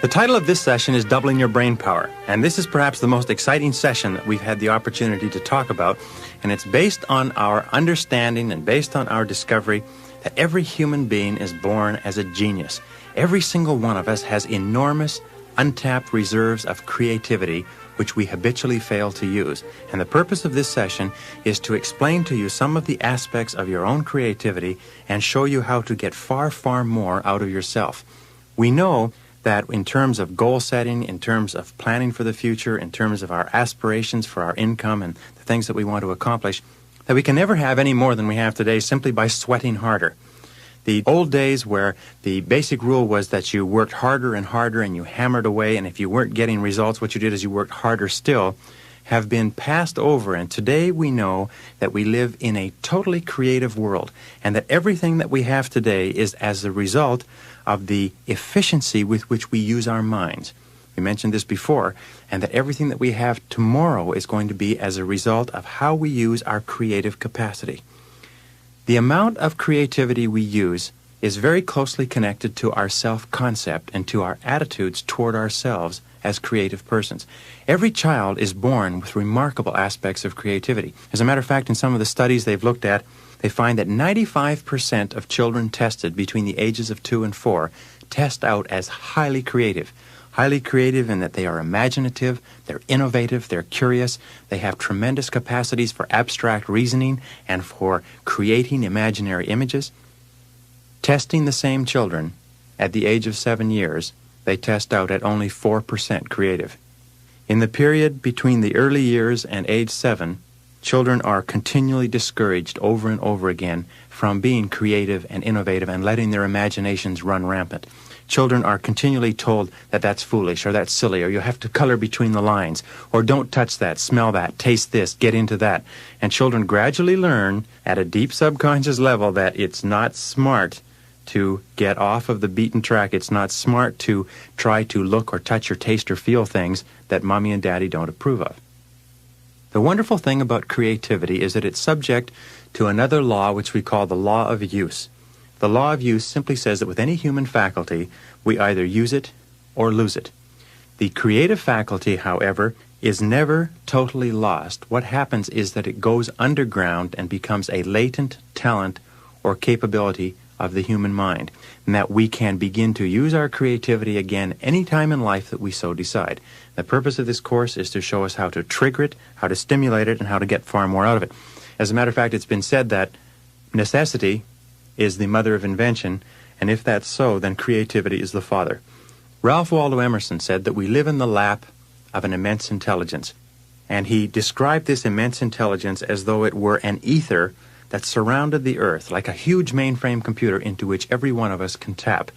The title of this session is Doubling Your Brain Power, and this is perhaps the most exciting session that we've had the opportunity to talk about, and it's based on our understanding and based on our discovery that every human being is born as a genius. Every single one of us has enormous, untapped reserves of creativity which we habitually fail to use. And the purpose of this session is to explain to you some of the aspects of your own creativity and show you how to get far, far more out of yourself. We know that in terms of goal setting, in terms of planning for the future, in terms of our aspirations for our income and the things that we want to accomplish, that we can never have any more than we have today simply by sweating harder. The old days where the basic rule was that you worked harder and harder and you hammered away, and if you weren't getting results, what you did is you worked harder still, have been passed over. And today we know that we live in a totally creative world, and that everything that we have today is as a result of the efficiency with which we use our minds. We mentioned this before, and that everything that we have tomorrow is going to be as a result of how we use our creative capacity. The amount of creativity we use is very closely connected to our self-concept and to our attitudes toward ourselves as creative persons. Every child is born with remarkable aspects of creativity. As a matter of fact, in some of the studies they've looked at, they find that 95% of children tested between the ages of 2 and 4 test out as highly creative. Highly creative in that they are imaginative, they're innovative, they're curious, they have tremendous capacities for abstract reasoning and for creating imaginary images. Testing the same children at the age of 7 years, they test out at only 4% creative. In the period between the early years and age 7, children are continually discouraged over and over again from being creative and innovative and letting their imaginations run rampant. Children are continually told that that's foolish or that's silly or you have to color between the lines or don't touch that, smell that, taste this, get into that. And children gradually learn at a deep subconscious level that it's not smart to get off of the beaten track. It's not smart to try to look or touch or taste or feel things that mommy and daddy don't approve of. The wonderful thing about creativity is that it's subject to another law which we call the law of use. The law of use simply says that with any human faculty, we either use it or lose it. The creative faculty, however, is never totally lost. What happens is that it goes underground and becomes a latent talent or capability of the human mind, and that we can begin to use our creativity again any time in life that we so decide. The purpose of this course is to show us how to trigger it, how to stimulate it, and how to get far more out of it. As a matter of fact, it's been said that necessity is the mother of invention, and if that's so, then creativity is the father. Ralph Waldo Emerson said that we live in the lap of an immense intelligence, and he described this immense intelligence as though it were an ether that surrounded the earth, like a huge mainframe computer into which every one of us can tap.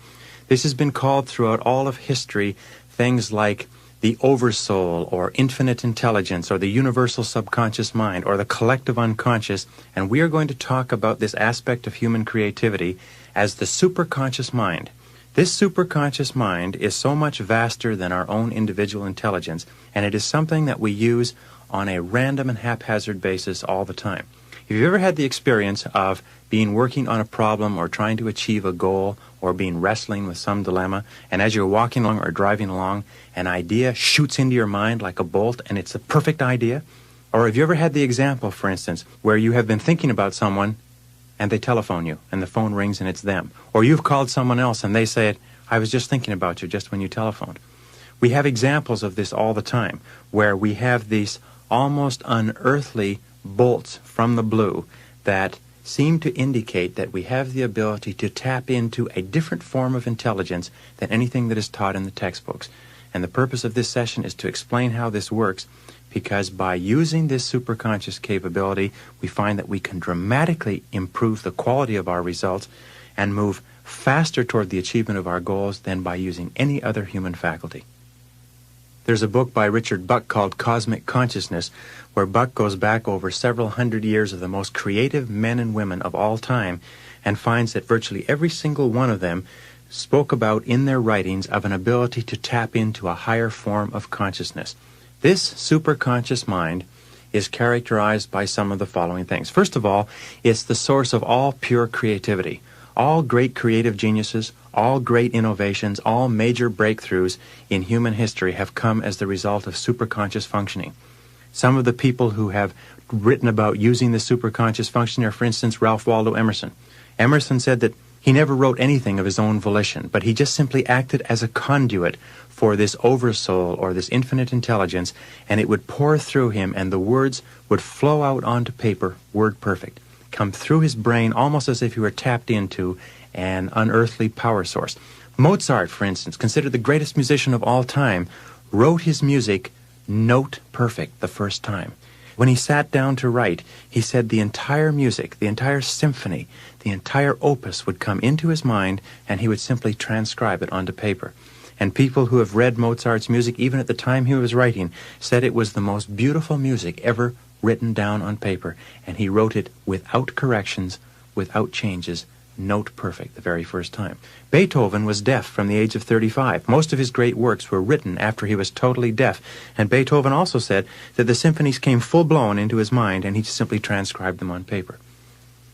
This has been called throughout all of history things like the oversoul or infinite intelligence or the universal subconscious mind or the collective unconscious, and we are going to talk about this aspect of human creativity as the superconscious mind. This superconscious mind is so much vaster than our own individual intelligence, and it is something that we use on a random and haphazard basis all the time. Have you ever had the experience of being working on a problem or trying to achieve a goal or being wrestling with some dilemma, and as you're walking along or driving along, an idea shoots into your mind like a bolt and it's a perfect idea? Or have you ever had the example, for instance, where you have been thinking about someone and they telephone you and the phone rings and it's them? Or you've called someone else and they say, I was just thinking about you just when you telephoned. We have examples of this all the time where we have these almost unearthly bolts from the blue that seem to indicate that we have the ability to tap into a different form of intelligence than anything that is taught in the textbooks. And the purpose of this session is to explain how this works, because by using this superconscious capability, we find that we can dramatically improve the quality of our results and move faster toward the achievement of our goals than by using any other human faculty. There's a book by Richard Buck called Cosmic Consciousness, where Buck goes back over several hundred years of the most creative men and women of all time and finds that virtually every single one of them spoke about in their writings of an ability to tap into a higher form of consciousness. This superconscious mind is characterized by some of the following things. First of all, it's the source of all pure creativity. All great creative geniuses, all great innovations, all major breakthroughs in human history have come as the result of superconscious functioning. Some of the people who have written about using the superconscious functioning are, for instance, Ralph Waldo Emerson. Emerson said that he never wrote anything of his own volition, but he just simply acted as a conduit for this oversoul or this infinite intelligence, and it would pour through him, and the words would flow out onto paper, word perfect, come through his brain almost as if he were tapped into an unearthly power source. Mozart, for instance, considered the greatest musician of all time, wrote his music note perfect the first time. When he sat down to write, he said the entire music, the entire symphony, the entire opus would come into his mind, and he would simply transcribe it onto paper. And people who have read Mozart's music, even at the time he was writing, said it was the most beautiful music ever written down on paper, and he wrote it without corrections, without changes, note perfect the very first time. Beethoven was deaf from the age of 35. Most of his great works were written after he was totally deaf, and Beethoven also said that the symphonies came full-blown into his mind, and he just simply transcribed them on paper.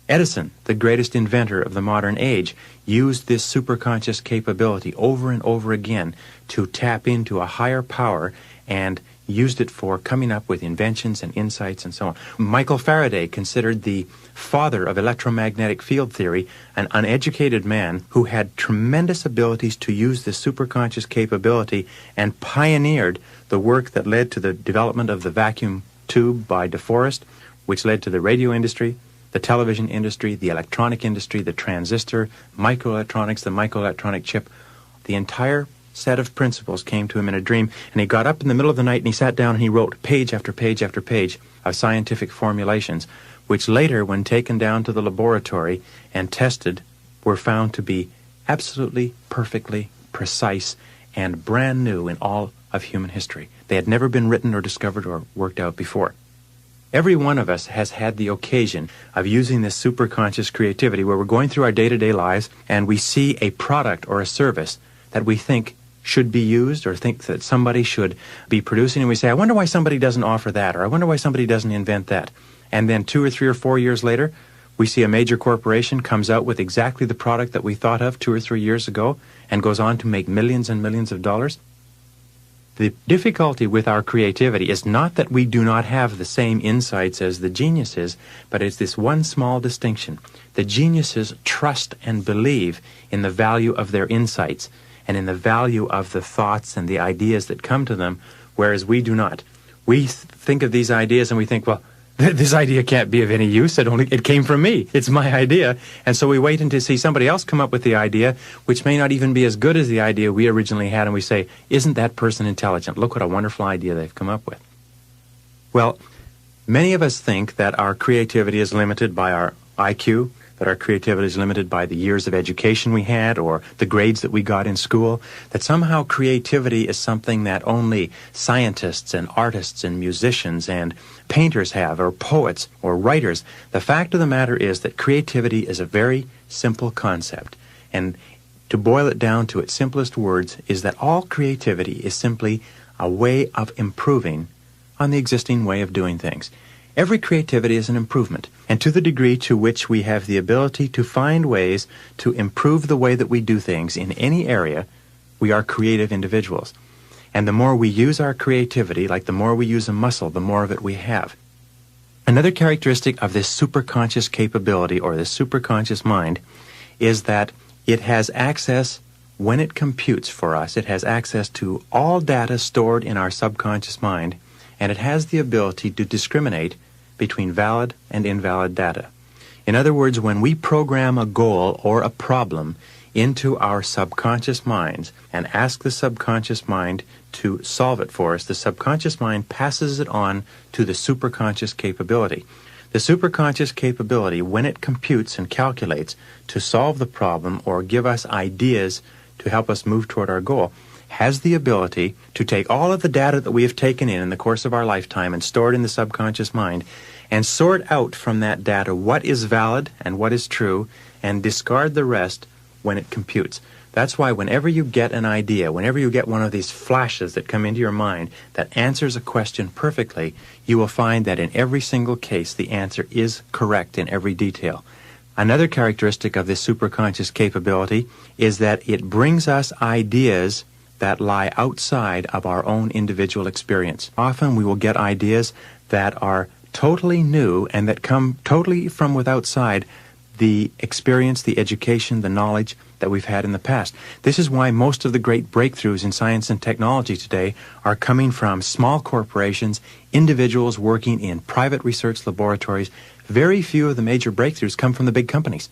Edison, the greatest inventor of the modern age, used this superconscious capability over and over again to tap into a higher power and used it for coming up with inventions and insights and so on. Michael Faraday, considered the father of electromagnetic field theory, an uneducated man who had tremendous abilities to use this superconscious capability and pioneered the work that led to the development of the vacuum tube by DeForest, which led to the radio industry, the television industry, the electronic industry, the transistor, microelectronics, the microelectronic chip. The entire set of principles came to him in a dream, and he got up in the middle of the night and he sat down and he wrote page after page after page of scientific formulations, which later, when taken down to the laboratory and tested, were found to be absolutely, perfectly precise and brand new in all of human history. They had never been written or discovered or worked out before. Every one of us has had the occasion of using this superconscious creativity where we're going through our day-to-day lives and we see a product or a service that we think should be used or think that somebody should be producing, and we say, I wonder why somebody doesn't offer that, or I wonder why somebody doesn't invent that. And then 2 or 3 or 4 years later, we see a major corporation comes out with exactly the product that we thought of 2 or 3 years ago and goes on to make millions and millions of dollars. The difficulty with our creativity is not that we do not have the same insights as the geniuses, but it's this one small distinction. The geniuses trust and believe in the value of their insights and in the value of the thoughts and the ideas that come to them, whereas we do not. We think of these ideas and we think, well, this idea can't be of any use. It came from me. It's my idea. And so we wait until see somebody else come up with the idea, which may not even be as good as the idea we originally had, and we say, isn't that person intelligent? Look what a wonderful idea they've come up with. Well, many of us think that our creativity is limited by our IQ, that our creativity is limited by the years of education we had or the grades that we got in school, that somehow creativity is something that only scientists and artists and musicians and painters have, or poets or writers. The fact of the matter is that creativity is a very simple concept, and to boil it down to its simplest words is that all creativity is simply a way of improving on the existing way of doing things. Every creativity is an improvement, and to the degree to which we have the ability to find ways to improve the way that we do things in any area, we are creative individuals. And the more we use our creativity, like the more we use a muscle, the more of it we have. Another characteristic of this superconscious capability, or this superconscious mind, is that it has access, when it computes for us, it has access to all data stored in our subconscious mind, and it has the ability to discriminate between valid and invalid data. In other words, when we program a goal or a problem into our subconscious minds and ask the subconscious mind to solve it for us, the subconscious mind passes it on to the superconscious capability. The superconscious capability, when it computes and calculates to solve the problem or give us ideas to help us move toward our goal, has the ability to take all of the data that we have taken in the course of our lifetime and store it in the subconscious mind and sort out from that data what is valid and what is true and discard the rest when it computes. That's why whenever you get an idea, whenever you get one of these flashes that come into your mind that answers a question perfectly, you will find that in every single case the answer is correct in every detail. Another characteristic of this superconscious capability is that it brings us ideas that lie outside of our own individual experience. Often we will get ideas that are totally new and that come totally from outside the experience, the education, the knowledge that we've had in the past. This is why most of the great breakthroughs in science and technology today are coming from small corporations, individuals working in private research laboratories. Very few of the major breakthroughs come from the big companies.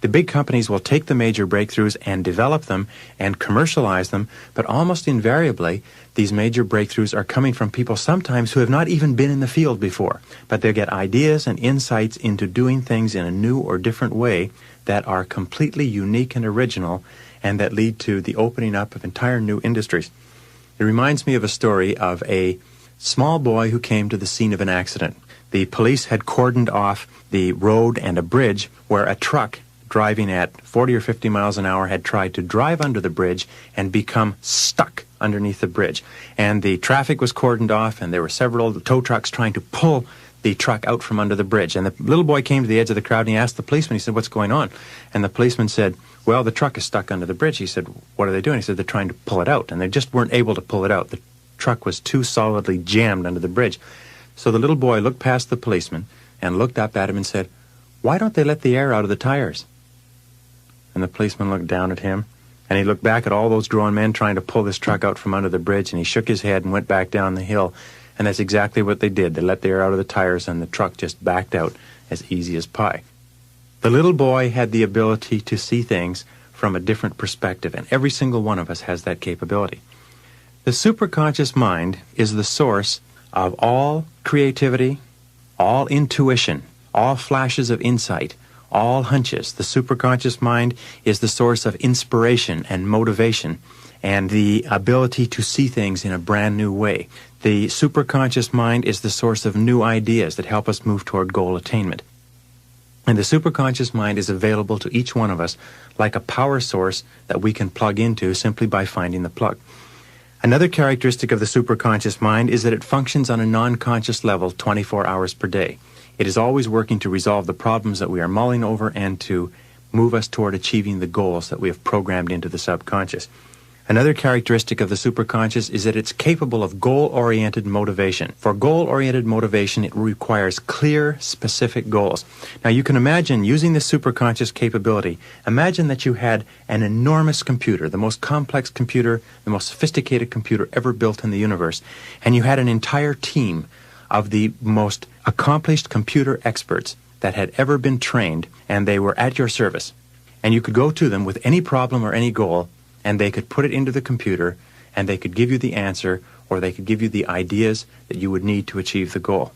The big companies will take the major breakthroughs and develop them and commercialize them, but almost invariably, these major breakthroughs are coming from people sometimes who have not even been in the field before, but they get ideas and insights into doing things in a new or different way that are completely unique and original and that lead to the opening up of entire new industries. It reminds me of a story of a small boy who came to the scene of an accident. The police had cordoned off the road and a bridge where a truck driving at 40 or 50 miles an hour had tried to drive under the bridge and become stuck underneath the bridge. And the traffic was cordoned off, and there were several tow trucks trying to pull the truck out from under the bridge. And the little boy came to the edge of the crowd, and he asked the policeman, he said, "What's going on?" And the policeman said, "Well, the truck is stuck under the bridge." He said, "What are they doing?" He said, "They're trying to pull it out." And they just weren't able to pull it out. The truck was too solidly jammed under the bridge. So the little boy looked past the policeman and looked up at him and said, "Why don't they let the air out of the tires?" And the policeman looked down at him, and he looked back at all those grown men trying to pull this truck out from under the bridge, and he shook his head and went back down the hill. And that's exactly what they did. They let the air out of the tires, and the truck just backed out as easy as pie. The little boy had the ability to see things from a different perspective, and every single one of us has that capability. The superconscious mind is the source of all creativity, all intuition, all flashes of insight, all hunches. The superconscious mind is the source of inspiration and motivation and the ability to see things in a brand new way. The superconscious mind is the source of new ideas that help us move toward goal attainment. And the superconscious mind is available to each one of us like a power source that we can plug into simply by finding the plug. Another characteristic of the superconscious mind is that it functions on a non-conscious level 24 hours per day. It is always working to resolve the problems that we are mulling over and to move us toward achieving the goals that we have programmed into the subconscious. Another characteristic of the superconscious is that it's capable of goal-oriented motivation. For goal-oriented motivation, it requires clear, specific goals. Now, you can imagine using this superconscious capability. Imagine that you had an enormous computer, the most complex computer, the most sophisticated computer ever built in the universe, and you had an entire team of the most accomplished computer experts that had ever been trained, and they were at your service. And you could go to them with any problem or any goal, and they could put it into the computer, and they could give you the answer, or they could give you the ideas that you would need to achieve the goal.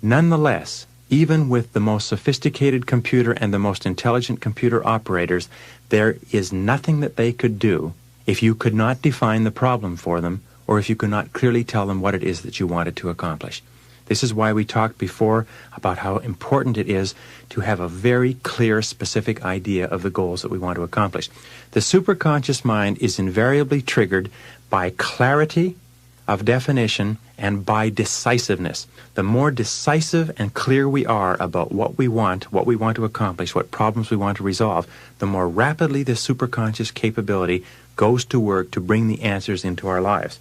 Nonetheless, even with the most sophisticated computer and the most intelligent computer operators, there is nothing that they could do if you could not define the problem for them, or if you could not clearly tell them what it is that you wanted to accomplish. This is why we talked before about how important it is to have a very clear, specific idea of the goals that we want to accomplish. The superconscious mind is invariably triggered by clarity of definition and by decisiveness. The more decisive and clear we are about what we want to accomplish, what problems we want to resolve, the more rapidly the superconscious capability goes to work to bring the answers into our lives.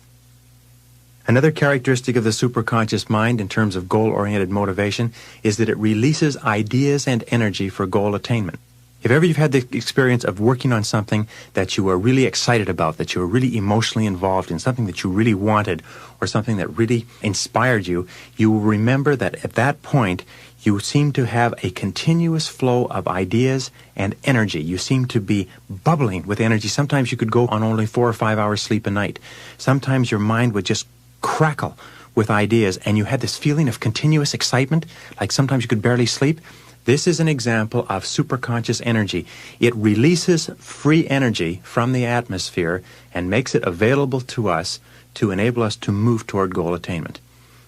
Another characteristic of the superconscious mind in terms of goal-oriented motivation is that it releases ideas and energy for goal attainment. If ever you've had the experience of working on something that you were really excited about, that you were really emotionally involved in, something that you really wanted, or something that really inspired you, you will remember that at that point you seem to have a continuous flow of ideas and energy. You seem to be bubbling with energy. Sometimes you could go on only 4 or 5 hours sleep a night. Sometimes your mind would just crackle with ideas, and you had this feeling of continuous excitement, like sometimes you could barely sleep. This is an example of superconscious energy. It releases free energy from the atmosphere and makes it available to us to enable us to move toward goal attainment.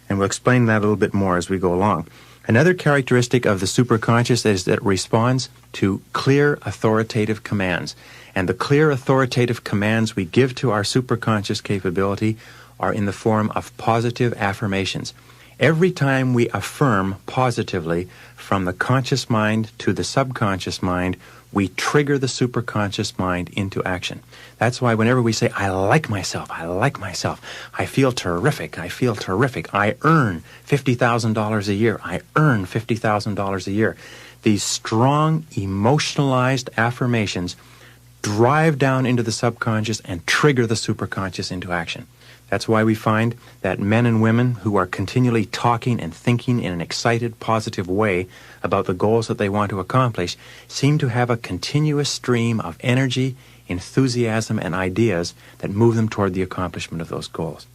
And we'll explain that a little bit more as we go along. Another characteristic of the superconscious is that it responds to clear authoritative commands. And the clear authoritative commands we give to our superconscious capability are in the form of positive affirmations. Every time we affirm positively from the conscious mind to the subconscious mind, we trigger the superconscious mind into action. That's why whenever we say, I like myself, I feel terrific, I earn $50,000 a year, I earn $50,000 a year, these strong, emotionalized affirmations drive down into the subconscious and trigger the superconscious into action. That's why we find that men and women who are continually talking and thinking in an excited, positive way about the goals that they want to accomplish seem to have a continuous stream of energy, enthusiasm, and ideas that move them toward the accomplishment of those goals.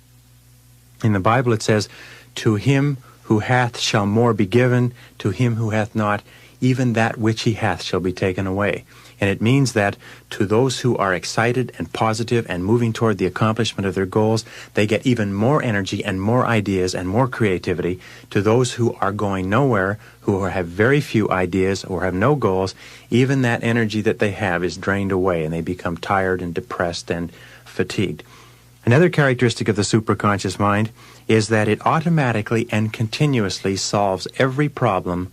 In the Bible it says, "To him who hath shall more be given, to him who hath not, even that which he hath shall be taken away." And it means that to those who are excited and positive and moving toward the accomplishment of their goals, they get even more energy and more ideas and more creativity. To those who are going nowhere, who have very few ideas or have no goals, even that energy that they have is drained away and they become tired and depressed and fatigued. Another characteristic of the superconscious mind is that it automatically and continuously solves every problem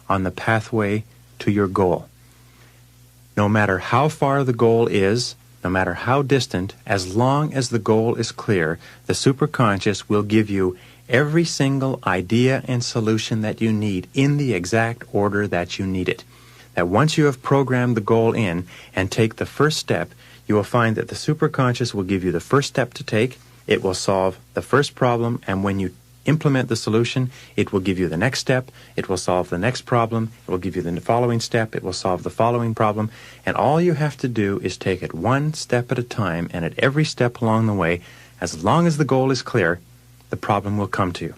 on the pathway to your goal. No matter how far the goal is, no matter how distant, as long as the goal is clear, the superconscious will give you every single idea and solution that you need in the exact order that you need it. That once you have programmed the goal in and take the first step, you will find that the superconscious will give you the first step to take, it will solve the first problem, and when you implement the solution, it will give you the next step, it will solve the next problem, it will give you the following step, it will solve the following problem, and all you have to do is take it one step at a time, and at every step along the way, as long as the goal is clear, the problem will come to you.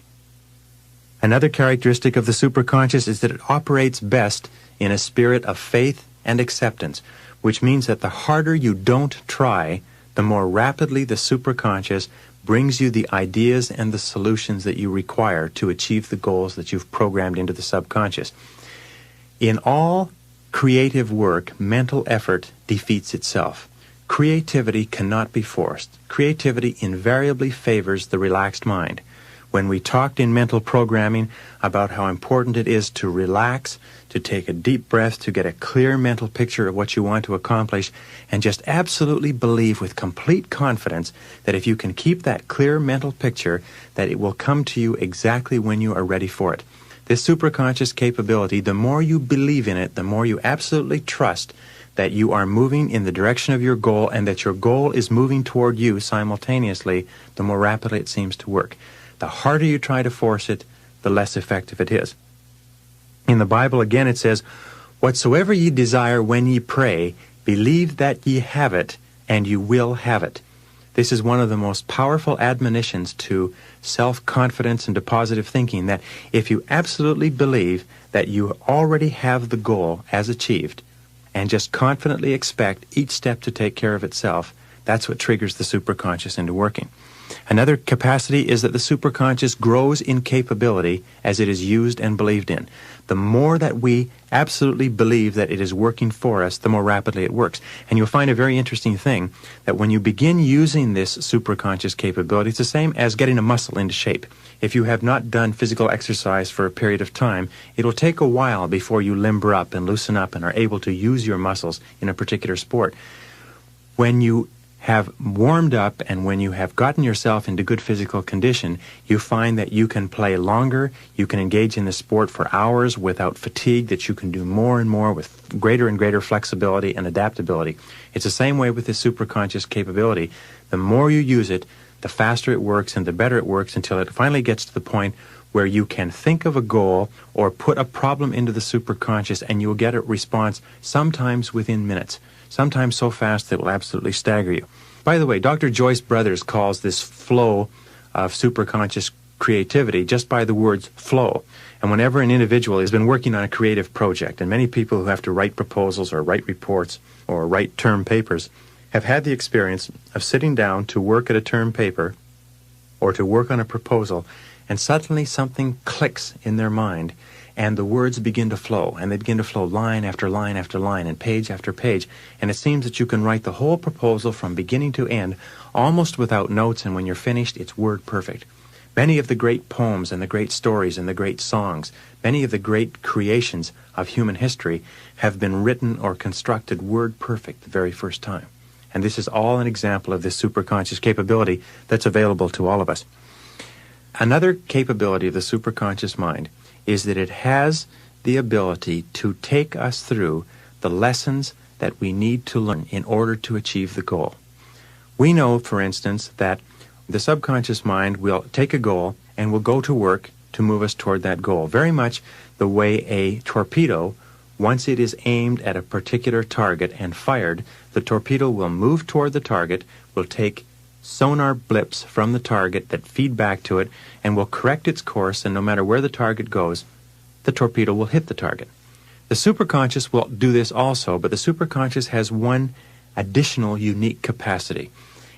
Another characteristic of the superconscious is that it operates best in a spirit of faith and acceptance, which means that the harder you don't try, the more rapidly the superconscious brings you the ideas and the solutions that you require to achieve the goals that you've programmed into the subconscious. In all creative work, mental effort defeats itself. Creativity cannot be forced. Creativity invariably favors the relaxed mind. When we talked in mental programming about how important it is to relax, to take a deep breath, to get a clear mental picture of what you want to accomplish, and just absolutely believe with complete confidence that if you can keep that clear mental picture, that it will come to you exactly when you are ready for it. This superconscious capability, the more you believe in it, the more you absolutely trust that you are moving in the direction of your goal and that your goal is moving toward you simultaneously, the more rapidly it seems to work. The harder you try to force it, the less effective it is. In the Bible, again, it says, "Whatsoever ye desire when ye pray, believe that ye have it, and you will have it." This is one of the most powerful admonitions to self-confidence and to positive thinking, that if you absolutely believe that you already have the goal as achieved, and just confidently expect each step to take care of itself, that's what triggers the superconscious into working. Another capacity is that the superconscious grows in capability as it is used and believed in. The more that we absolutely believe that it is working for us, the more rapidly it works. And you'll find a very interesting thing, that when you begin using this superconscious capability, it's the same as getting a muscle into shape. If you have not done physical exercise for a period of time, it will take a while before you limber up and loosen up and are able to use your muscles in a particular sport. When you have warmed up and when you have gotten yourself into good physical condition, you find that you can play longer, you can engage in the sport for hours without fatigue, that you can do more and more with greater and greater flexibility and adaptability. It's the same way with this superconscious capability. The more you use it, the faster it works and the better it works, until it finally gets to the point where you can think of a goal or put a problem into the superconscious and you'll get a response sometimes within minutes. Sometimes so fast that it will absolutely stagger you. By the way, Dr. Joyce Brothers calls this flow of superconscious creativity just by the words flow. And whenever an individual has been working on a creative project, and many people who have to write proposals or write reports or write term papers have had the experience of sitting down to work at a term paper or to work on a proposal, and suddenly something clicks in their mind, and the words begin to flow, and they begin to flow line after line after line and page after page, and it seems that you can write the whole proposal from beginning to end almost without notes, and when you're finished, it's word perfect. Many of the great poems and the great stories and the great songs, many of the great creations of human history have been written or constructed word perfect the very first time. And this is all an example of this superconscious capability that's available to all of us. Another capability of the superconscious mind is that it has the ability to take us through the lessons that we need to learn in order to achieve the goal. We know, for instance, that the subconscious mind will take a goal and will go to work to move us toward that goal, very much the way a torpedo, once it is aimed at a particular target and fired, the torpedo will move toward the target, will take sonar blips from the target that feed back to it, and will correct its course, and no matter where the target goes, the torpedo will hit the target. The superconscious will do this also, but the superconscious has one additional unique capacity,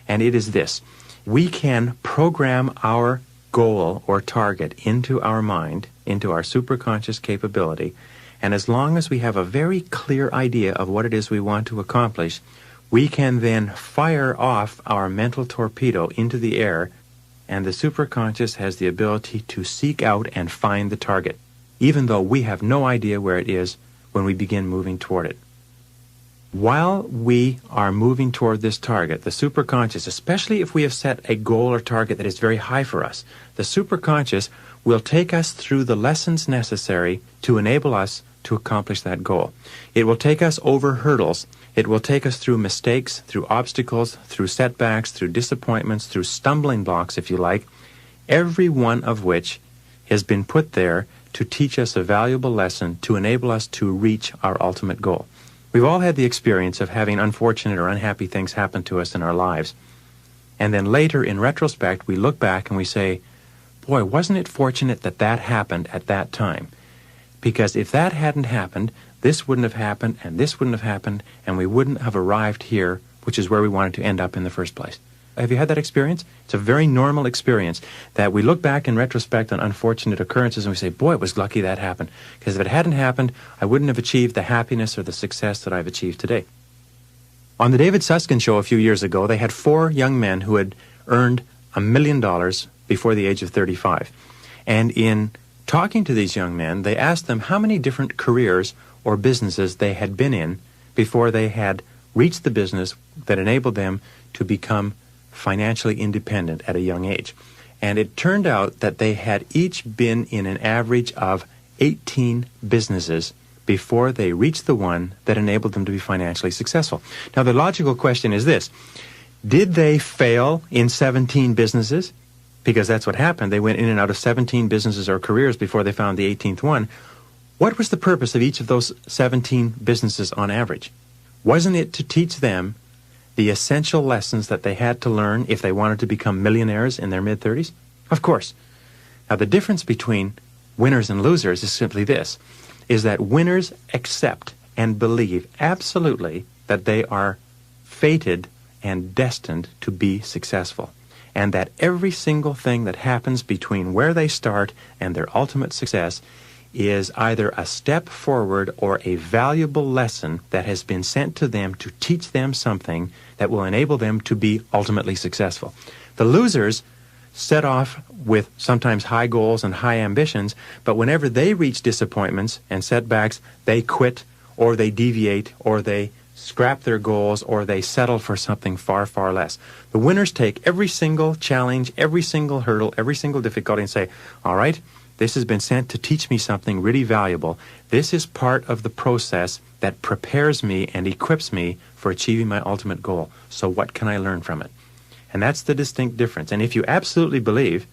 and it is this. We can program our goal or target into our mind, into our superconscious capability, and as long as we have a very clear idea of what it is we want to accomplish, we can then fire off our mental torpedo into the air, and the superconscious has the ability to seek out and find the target, even though we have no idea where it is when we begin moving toward it. While we are moving toward this target, the superconscious, especially if we have set a goal or target that is very high for us, the superconscious will take us through the lessons necessary to enable us to accomplish that goal. It will take us over hurdles. It will take us through mistakes, through obstacles, through setbacks, through disappointments, through stumbling blocks, if you like, every one of which has been put there to teach us a valuable lesson to enable us to reach our ultimate goal. We've all had the experience of having unfortunate or unhappy things happen to us in our lives. And then later, in retrospect, we look back and we say, boy, wasn't it fortunate that that happened at that time? Because if that hadn't happened, this wouldn't have happened, and this wouldn't have happened, and we wouldn't have arrived here, which is where we wanted to end up in the first place. Have you had that experience? It's a very normal experience that we look back in retrospect on unfortunate occurrences and we say, boy, it was lucky that happened. Because if it hadn't happened, I wouldn't have achieved the happiness or the success that I've achieved today. On the David Susskind show a few years ago, they had 4 young men who had earned $1 million before the age of 35. And in talking to these young men, they asked them how many different careers or businesses they had been in before they had reached the business that enabled them to become financially independent at a young age. And it turned out that they had each been in an average of 18 businesses before they reached the one that enabled them to be financially successful. Now, the logical question is this. Did they fail in 17 businesses? Because that's what happened. They went in and out of 17 businesses or careers before they found the 18th one. What was the purpose of each of those 17 businesses on average? Wasn't it to teach them the essential lessons that they had to learn if they wanted to become millionaires in their mid-30s? Of course. Now, the difference between winners and losers is simply this, is that winners accept and believe absolutely that they are fated and destined to be successful, and that every single thing that happens between where they start and their ultimate success is either a step forward or a valuable lesson that has been sent to them to teach them something that will enable them to be ultimately successful. The losers set off with sometimes high goals and high ambitions, but whenever they reach disappointments and setbacks, they quit or they deviate or they scrap their goals or they settle for something far, far less. The winners take every single challenge, every single hurdle, every single difficulty and say, all right, this has been sent to teach me something really valuable. This is part of the process that prepares me and equips me for achieving my ultimate goal. So what can I learn from it? And that's the distinct difference. And if you absolutely believe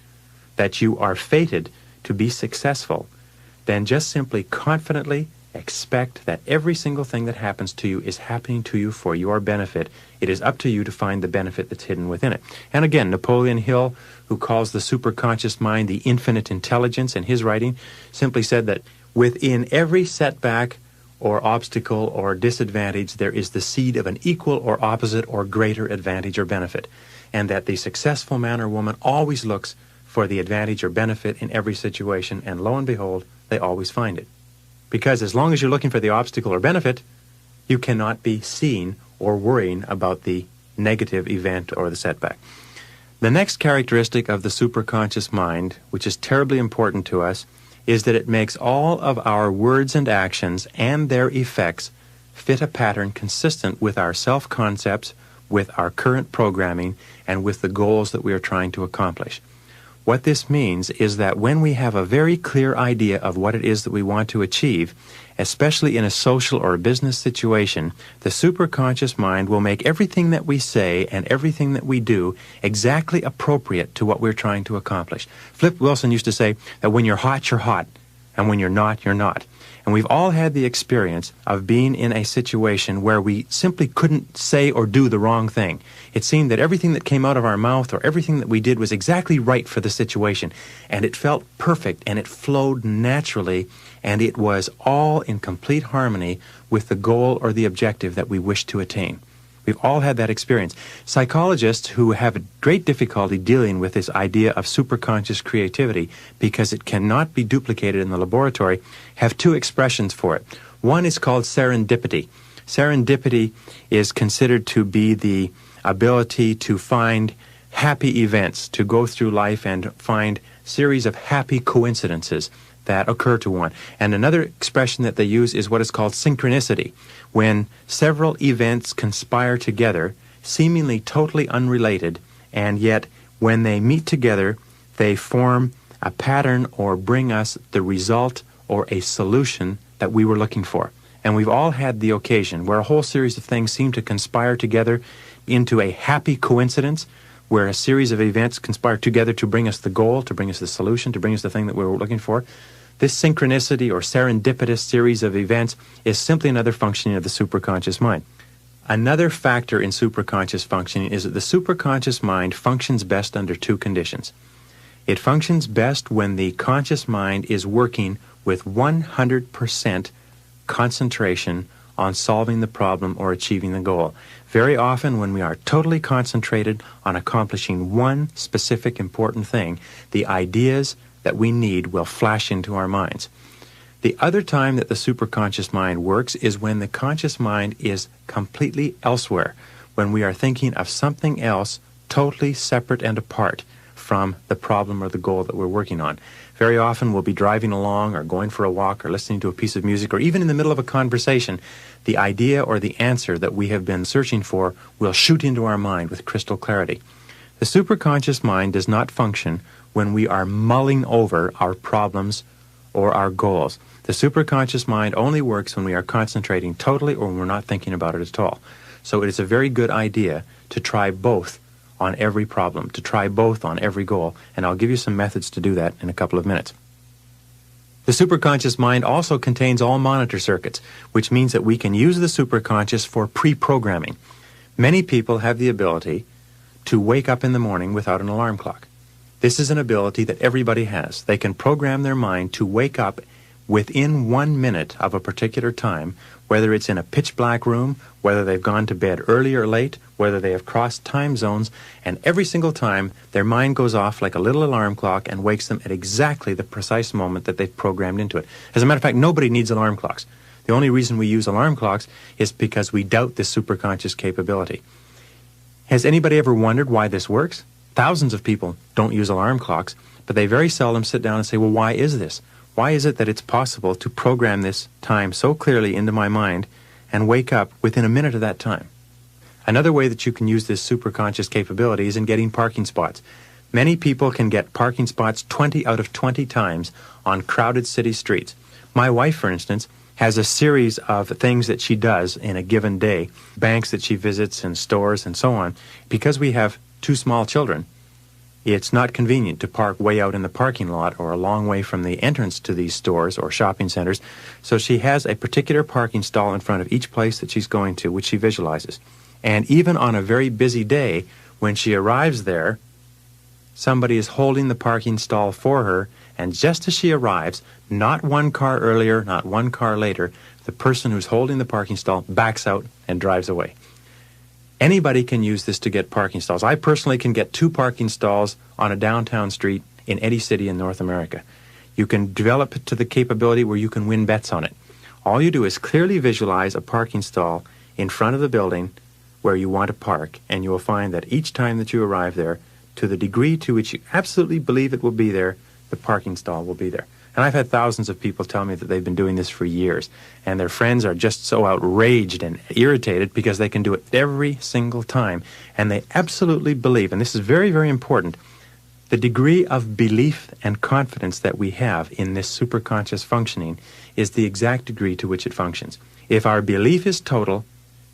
that you are fated to be successful, then just simply confidently expect that every single thing that happens to you is happening to you for your benefit. It is up to you to find the benefit that's hidden within it. And again, Napoleon Hill, who calls the superconscious mind the infinite intelligence in his writing, simply said that within every setback or obstacle or disadvantage, there is the seed of an equal or opposite or greater advantage or benefit. And that the successful man or woman always looks for the advantage or benefit in every situation, and lo and behold, they always find it. Because as long as you're looking for the obstacle or benefit, you cannot be seeing or worrying about the negative event or the setback. The next characteristic of the superconscious mind, which is terribly important to us, is that it makes all of our words and actions and their effects fit a pattern consistent with our self-concepts, with our current programming, and with the goals that we are trying to accomplish. What this means is that when we have a very clear idea of what it is that we want to achieve, especially in a social or a business situation, the superconscious mind will make everything that we say and everything that we do exactly appropriate to what we're trying to accomplish. Flip Wilson used to say that when you're hot, you're hot, and when you're not, you're not. And we've all had the experience of being in a situation where we simply couldn't say or do the wrong thing. It seemed that everything that came out of our mouth or everything that we did was exactly right for the situation. And it felt perfect, and it flowed naturally, and it was all in complete harmony with the goal or the objective that we wished to attain. We've all had that experience. Psychologists who have great difficulty dealing with this idea of superconscious creativity because it cannot be duplicated in the laboratory have two expressions for it. One is called serendipity. Serendipity is considered to be the ability to find happy events, to go through life and find series of happy coincidences that occur to one. And another expression that they use is what is called synchronicity, when several events conspire together, seemingly totally unrelated, and yet when they meet together, they form a pattern or bring us the result or a solution that we were looking for. And we've all had the occasion where a whole series of things seem to conspire together into a happy coincidence, where a series of events conspire together to bring us the goal, to bring us the solution, to bring us the thing that we were looking for. This synchronicity or serendipitous series of events is simply another functioning of the superconscious mind. Another factor in superconscious functioning is that the superconscious mind functions best under two conditions. It functions best when the conscious mind is working with 100% concentration on solving the problem or achieving the goal. Very often when we are totally concentrated on accomplishing one specific important thing, the ideas that we need will flash into our minds. The other time that the superconscious mind works is when the conscious mind is completely elsewhere, when we are thinking of something else totally separate and apart from the problem or the goal that we're working on. Very often we'll be driving along or going for a walk or listening to a piece of music, or even in the middle of a conversation, the idea or the answer that we have been searching for will shoot into our mind with crystal clarity. The superconscious mind does not function when we are mulling over our problems or our goals. The superconscious mind only works when we are concentrating totally or when we're not thinking about it at all. So it is a very good idea to try both on every problem, to try both on every goal, and I'll give you some methods to do that in a couple of minutes. The superconscious mind also contains all monitor circuits, which means that we can use the superconscious for pre-programming. Many people have the ability to wake up in the morning without an alarm clock. This is an ability that everybody has. They can program their mind to wake up within 1 minute of a particular time, whether it's in a pitch black room, whether they've gone to bed early or late, whether they have crossed time zones, and every single time their mind goes off like a little alarm clock and wakes them at exactly the precise moment that they've programmed into it. As a matter of fact, nobody needs alarm clocks. The only reason we use alarm clocks is because we doubt this superconscious capability. Has anybody ever wondered why this works? Thousands of people don't use alarm clocks, but they very seldom sit down and say, well, why is this? Why is it that it's possible to program this time so clearly into my mind and wake up within a minute of that time? Another way that you can use this superconscious capability is in getting parking spots. Many people can get parking spots 20 out of 20 times on crowded city streets. My wife, for instance, has a series of things that she does in a given day, banks that she visits and stores and so on. Because we have two small children, it's not convenient to park way out in the parking lot or a long way from the entrance to these stores or shopping centers. So she has a particular parking stall in front of each place that she's going to, which she visualizes. And even on a very busy day, when she arrives there, somebody is holding the parking stall for her, and just as she arrives, not one car earlier, not one car later, the person who's holding the parking stall backs out and drives away. Anybody can use this to get parking stalls. I personally can get 2 parking stalls on a downtown street in any city in North America. You can develop it to the capability where you can win bets on it. All you do is clearly visualize a parking stall in front of the building where you want to park, and you will find that each time that you arrive there, to the degree to which you absolutely believe it will be there, the parking stall will be there. And I've had thousands of people tell me that they've been doing this for years, and their friends are just so outraged and irritated because they can do it every single time. And they absolutely believe, and this is very, very important, the degree of belief and confidence that we have in this superconscious functioning is the exact degree to which it functions. If our belief is total,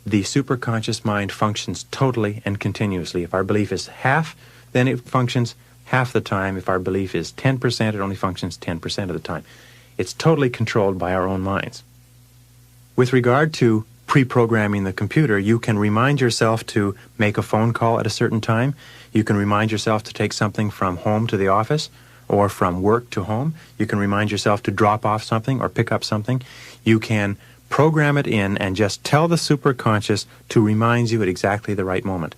the superconscious mind functions totally and continuously. If our belief is half, then it functions half the time. If our belief is 10%, it only functions 10% of the time. It's totally controlled by our own minds. With regard to pre-programming the computer, you can remind yourself to make a phone call at a certain time. You can remind yourself to take something from home to the office or from work to home. You can remind yourself to drop off something or pick up something. You can program it in and just tell the superconscious to remind you at exactly the right moment.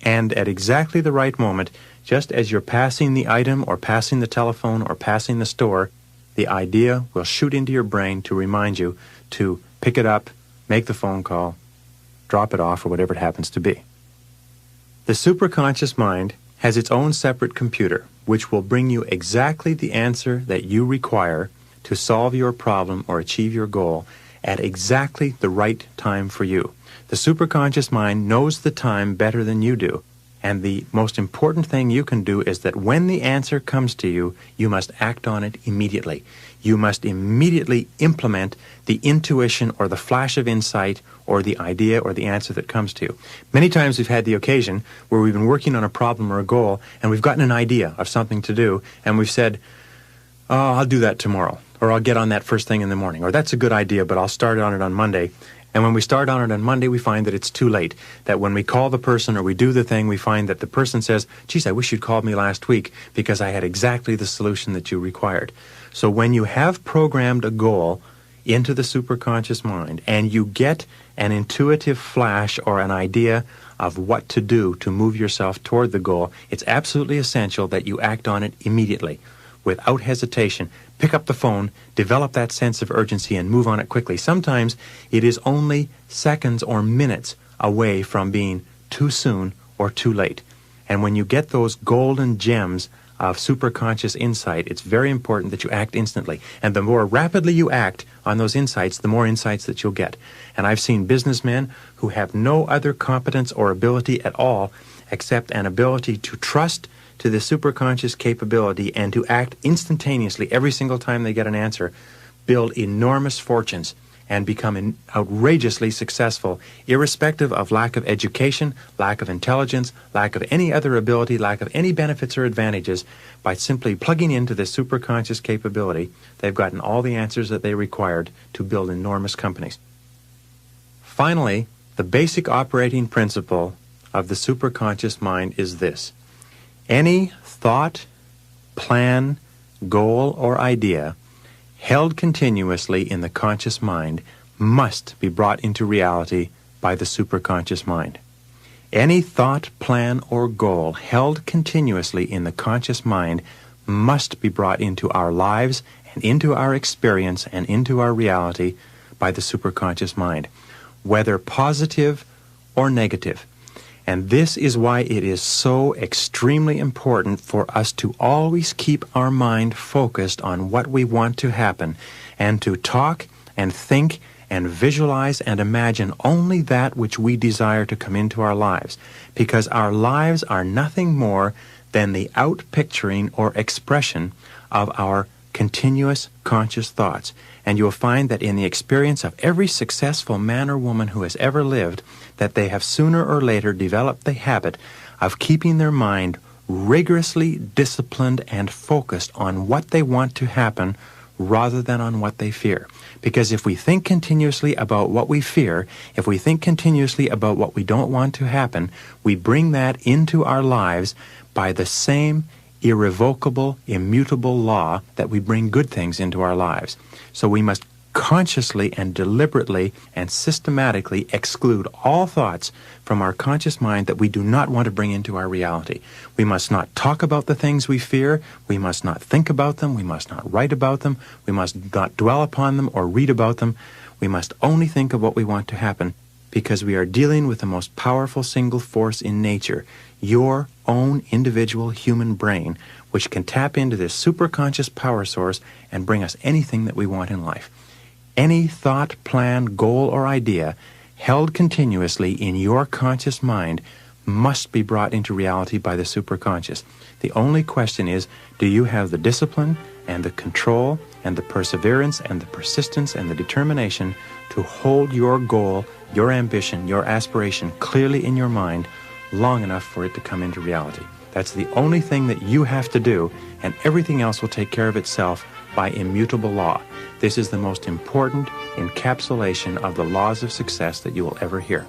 And at exactly the right moment, just as you're passing the item or passing the telephone or passing the store, the idea will shoot into your brain to remind you to pick it up, make the phone call, drop it off, or whatever it happens to be. The superconscious mind has its own separate computer, which will bring you exactly the answer that you require to solve your problem or achieve your goal at exactly the right time for you. The superconscious mind knows the time better than you do. And the most important thing you can do is that when the answer comes to you, you must act on it immediately. You must immediately implement the intuition or the flash of insight or the idea or the answer that comes to you. Many times we've had the occasion where we've been working on a problem or a goal and we've gotten an idea of something to do and we've said, oh, I'll do that tomorrow, or I'll get on that first thing in the morning, or that's a good idea, but I'll start on it on Monday. And when we start on it on Monday, we find that it's too late. That when we call the person or we do the thing, we find that the person says, geez, I wish you'd called me last week because I had exactly the solution that you required. So when you have programmed a goal into the superconscious mind and you get an intuitive flash or an idea of what to do to move yourself toward the goal, it's absolutely essential that you act on it immediately, without hesitation. Pick up the phone, develop that sense of urgency, and move on it quickly. Sometimes it is only seconds or minutes away from being too soon or too late. And when you get those golden gems of superconscious insight, it's very important that you act instantly. And the more rapidly you act on those insights, the more insights that you'll get. And I've seen businessmen who have no other competence or ability at all except an ability to trust to the superconscious capability and to act instantaneously every single time they get an answer, build enormous fortunes and become outrageously successful, irrespective of lack of education, lack of intelligence, lack of any other ability, lack of any benefits or advantages. By simply plugging into this superconscious capability, they've gotten all the answers that they required to build enormous companies. Finally, the basic operating principle of the superconscious mind is this: any thought, plan, goal, or idea held continuously in the conscious mind must be brought into reality by the superconscious mind. Any thought, plan, or goal held continuously in the conscious mind must be brought into our lives and into our experience and into our reality by the superconscious mind, whether positive or negative. And this is why it is so extremely important for us to always keep our mind focused on what we want to happen and to talk and think and visualize and imagine only that which we desire to come into our lives, because our lives are nothing more than the outpicturing or expression of our continuous conscious thoughts. And you'll find that in the experience of every successful man or woman who has ever lived, that they have sooner or later developed the habit of keeping their mind rigorously disciplined and focused on what they want to happen rather than on what they fear. Because if we think continuously about what we fear, if we think continuously about what we don't want to happen, we bring that into our lives by the same irrevocable, immutable law that we bring good things into our lives. So we must consciously and deliberately and systematically exclude all thoughts from our conscious mind that we do not want to bring into our reality. We must not talk about the things we fear. We must not think about them. We must not write about them. We must not dwell upon them or read about them. We must only think of what we want to happen. because we are dealing with the most powerful single force in nature, your own individual human brain, which can tap into this superconscious power source and bring us anything that we want in life. Any thought, plan, goal, or idea held continuously in your conscious mind must be brought into reality by the superconscious. The only question is, do you have the discipline and the control and the perseverance and the persistence and the determination to hold your goal, your ambition, your aspiration clearly in your mind long enough for it to come into reality? That's the only thing that you have to do, and everything else will take care of itself by immutable law. This is the most important encapsulation of the laws of success that you will ever hear.